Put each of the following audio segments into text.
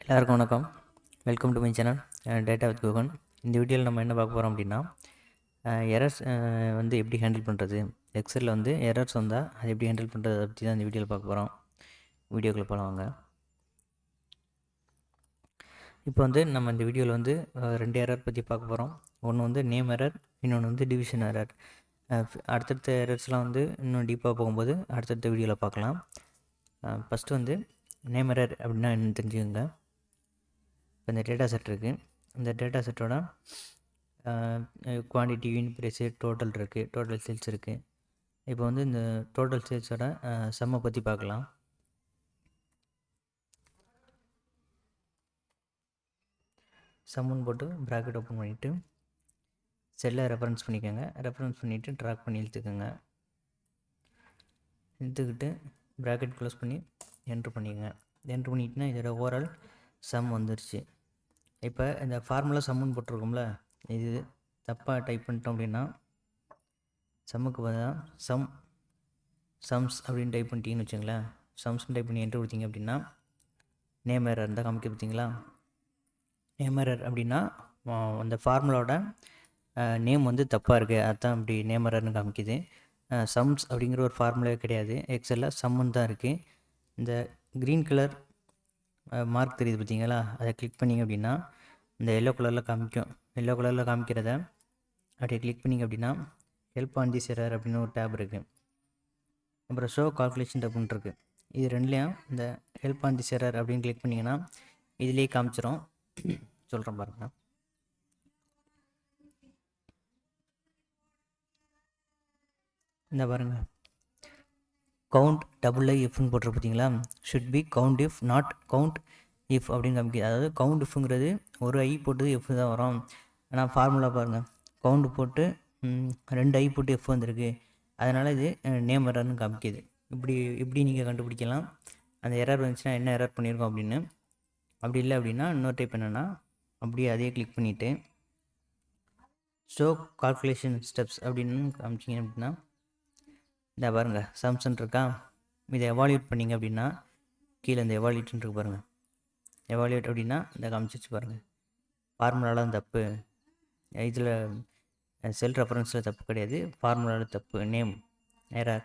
எல்லாருக்கும் வணக்கம். Welcome to my channel data with Guhan. இந்த வீடியோவில் நம்ம என்ன பார்க்க போகிறோம் அப்படின்னா, எரர்ஸ் வந்து எப்படி ஹேண்டில் பண்ணுறது, எக்ஸலில் வந்து எரர்ஸ் வந்தால் அது எப்படி ஹேண்டில் பண்ணுறது அதை பற்றி தான் இந்த வீடியோவில் பார்க்க போகிறோம். வீடியோக்குள்ளே போகலாம் வாங்க. இப்போ வந்து நம்ம இந்த வீடியோவில் வந்து ரெண்டு எரர் பற்றி பார்க்க போகிறோம். ஒன்று வந்து நேம் எரர், இன்னொன்று வந்து டிவிஷன் எரர். அடுத்தடுத்த எரர்ஸ்லாம் வந்து இன்னும் டீப்பாக போகும்போது அடுத்தடுத்த வீடியோவில் பார்க்கலாம். ஃபஸ்ட்டு வந்து நேம் எரர் அப்படின்னா என்னன்னு தெரிஞ்சுக்கோங்க. இப்போ இந்த டேட்டா செட் இருக்குது. இந்த டேட்டா செட்டோட குவான்டிட்டி, யூனிட் ப்ரைஸு, டோட்டல் இருக்குது, டோட்டல் சேல்ஸ் இருக்குது. இப்போ வந்து இந்த டோட்டல் சேல்ஸோட சம்மை பற்றி பார்க்கலாம். சம்முன்னு போட்டு ப்ராக்கெட் ஓப்பன் பண்ணிவிட்டு செல்லை ரெஃபரன்ஸ் பண்ணிக்கோங்க. ரெஃபரன்ஸ் பண்ணிவிட்டு ட்ராக் பண்ணி இழுத்துக்கோங்க. இழுத்துக்கிட்டு ப்ராக்கெட் க்ளோஸ் பண்ணி என்ட்ரு பண்ணிக்கோங்க. என்ட்ரு பண்ணிட்டுனா இதோட ஓவரால் சம் வந்துருச்சு. இப்போ இந்த ஃபார்முலா சம்முன்னு போட்டிருக்கோம்ல, இது தப்பாக டைப் பண்ணிட்டோம் அப்படின்னா சம்முக்கு பதிலாக சம்ஸ் அப்படின்னு டைப் பண்ணிட்டீங்கன்னு வச்சுங்களேன். சம்ஸ்ன்னு டைப் பண்ணி என்ட்ரு கொடுத்தீங்க அப்படின்னா நேம் எரர் இருந்தால் காமிக்க பார்த்தீங்களா. நேம் எரர் அப்படின்னா அந்த ஃபார்முலாவோட நேம் வந்து தப்பாக இருக்குது, அதுதான் அப்படி நேம் எரர்னு காமிக்குது. சம்ஸ் அப்படிங்கிற ஒரு ஃபார்முலாவே கிடையாது, எக்ஸலில் சம்முன்னு தான் இருக்குது. இந்த க்ரீன் கலர் மார்க் தெரியுது பார்த்தீங்களா, அதை கிளிக் பண்ணிங்க அப்படின்னா இந்த எல்லோ கலரில் காமிக்கும். எல்லோ கலரில் காமிக்கிறத அப்படியே கிளிக் பண்ணிங்க அப்படின்னா ஹெல்ப் ஆன் திஸ் எரர் அப்படின்னு ஒரு டேப் இருக்குது. அப்புறம் ஷோ கால்குலேஷன் டேப்னு இருக்குது. இது ரெண்டுலேயும் இந்த ஹெல்ப் ஆன் திஸ் எரர் அப்படின்னு கிளிக் பண்ணிங்கன்னா இதுலேயே காமிச்சிரும். சொல்கிறேன் பாருங்கள். இந்த பாருங்கள், கவுண்ட் டபுள் இஃப்னு போட்டுரு பார்த்தீங்களா. Should be count if not count if அப்படின்னு காமிக்குது. அதாவது கவுண்ட் இஃப்ங்கிறது ஒரு ஐ போட்டு எஃப் தான் வரும். ஆனால் ஃபார்முலா பாருங்கள், கவுண்ட் போட்டு 2 ஐ போட்டு எஃப் வந்திருக்கு. அதனால் இது நேம் எரர்னு காமிக்குது. இப்படி நீங்கள் கண்டுபிடிக்கலாம் அந்த எரர் வந்துச்சுன்னா என்ன எரர் பண்ணியிருக்கோம் அப்படின்னு. அப்படி இல்லை அப்படின்னா இன்னொரு டைப் என்னென்னா, அப்படியே அதையே கிளிக் பண்ணிவிட்டு ஷோ கால்குலேஷன் ஸ்டெப்ஸ் அப்படின்னு காமிச்சிங்க அப்படின்னா இந்த பாருங்கள் சம்சன் இருக்கா. இதை எவால்யூட் பண்ணிங்க அப்படின்னா கீழே இந்த எவால்யூட்னு இருக்கு பாருங்கள். எவால்யூட் அப்படின்னா இந்த காமிச்சிச்சு பாருங்கள். ஃபார்முலாலாம் தப்பு, இதில் செல் ரெஃபரன்ஸில் தப்பு கிடையாது, ஃபார்முலாவில் தப்பு, நேம் எரர்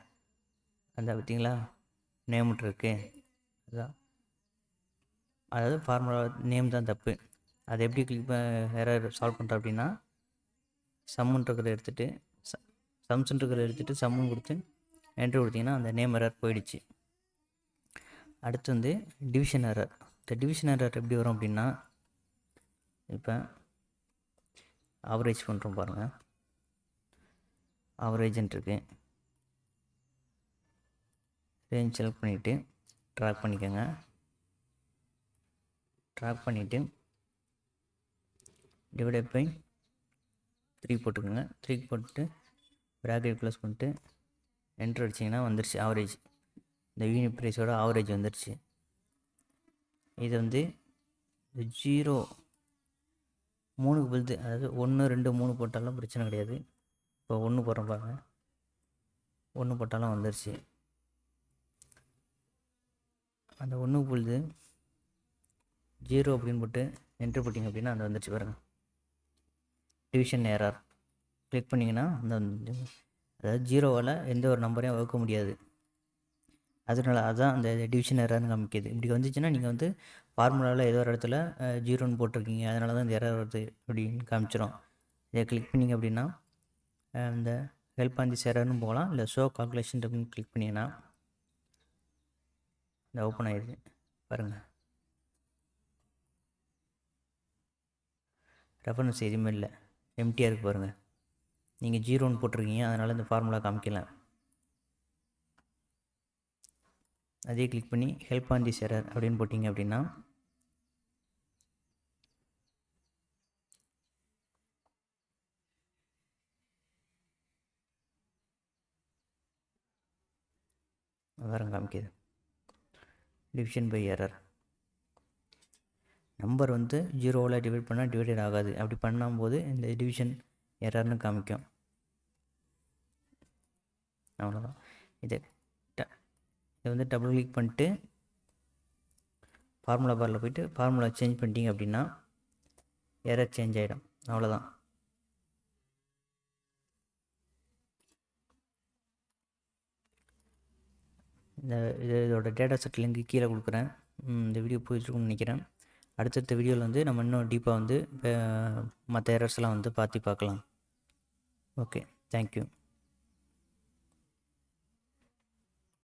அந்த பார்த்தீங்களா நேம்ட்டு இருக்குது. அதுதான், அதாவது ஃபார்முலா நேம் தான் தப்பு. அதை எப்படி கிளிக் எரர் சால்வ் பண்ணுறோம் அப்படின்னா சம்முன்றதை எடுத்துகிட்டு சம்ஸுன்றதை எடுத்துகிட்டு சம்முன்னு கொடுத்து என்ட்ரு கொடுத்தீங்கன்னா அந்த நேம் எரர் போயிடுச்சு. அடுத்து வந்து டிவிஷன் எரர். இந்த டிவிஷன் எரர் எப்படி வரும் அப்படின்னா, இப்போ ஆவரேஜ் பண்ணுறோம் பாருங்கள். ஆவரேஜ்ன்ட்டு இருக்குது. ரேஞ்ச் செலக்ட் பண்ணிவிட்டு ட்ராக் பண்ணிக்கோங்க. ட்ராக் பண்ணிவிட்டு டிவைடட் பை 3 போட்டுக்கோங்க. 3 போட்டுட்டு ப்ராக்கெட் க்ளோஸ் பண்ணிட்டு என்ட்ரு அடிச்சிங்கன்னா வந்துருச்சு ஆவரேஜ். இந்த யூனிட் ப்ரைஸோட ஆவரேஜ் வந்துருச்சு. இது வந்து 0 3க்கு பதிலுது, அதாவது 1 2 3 போட்டாலும் பிரச்சனை கிடையாது. இப்போ 1 போடுறோம் பாருங்கள், 1 போட்டாலும் வந்துருச்சு. அந்த 1க்கு பொழுது 0 அப்படின்னு போட்டு என்ட்ரு போட்டிங்க அப்படின்னா அந்த வந்துருச்சு பாருங்கள் டிவிஷன் எரர். கிளிக் பண்ணிங்கன்னா அந்த அதாவது 0வால் எந்த ஒரு நம்பரையும் வகுக்க முடியாது. அதனால அதுதான் அந்த டிவிஷன் எரர்னு காமிக்குது. இப்படி வந்துச்சுன்னா நீங்கள் வந்து ஃபார்முலாவில் ஏதோ ஒரு இடத்துல 0ன்னு போட்டிருக்கீங்க, அதனால தான் இந்த எரர் வருது அப்படின்னு காமிச்சிடும். இதை கிளிக் பண்ணிங்க அப்படின்னா இந்த ஹெல்ப் ஆன் திஸ் எரர்னு போகலாம், இல்லை ஷோ கால்குலேஷன் அப்படின்னு கிளிக் பண்ணிங்கன்னா இந்த ஓப்பன் ஆகிடுது பாருங்கள். ரெஃபரன்ஸ் எதுவுமே இல்லை, எம்டியாக இருக்குது பாருங்கள். நீங்கள் 0ன்னு போட்டிருக்கீங்க, அதனால் இந்த ஃபார்முலா காமிக்கல. அதே கிளிக் பண்ணி ஹெல்ப் ஆன் திஸ் எரர் அப்படின்னு போட்டிங்க அப்படின்னா வேறு காமிக்குது டிவிஷன் பை எரர். நம்பர் வந்து 0வில் டிவைட் பண்ணால் டிவைடட் ஆகாது. அப்படி பண்ணும்போது இந்த டிவிஷன் எரர்னு காமிக்கும். அவ்வளோதான். இதை வந்து டபுள் கிளிக் பண்ணிட்டு ஃபார்முலா பாரில் போய்ட்டு ஃபார்முலா சேஞ்ச் பண்ணிட்டீங்க அப்படின்னா எரர் சேஞ்ச் ஆகிடும். அவ்வளோதான். இதோட டேட்டா செட் லிங்க் கீழே கொடுக்குறேன். இந்த வீடியோ போயிட்டுருக்குன்னு நினைக்கிறேன். அடுத்தடுத்த வீடியோவில் வந்து நம்ம இன்னும் டீப்பாக வந்து மற்ற எரர்ஸ்லாம் வந்து பார்க்கலாம். Okay, thank you.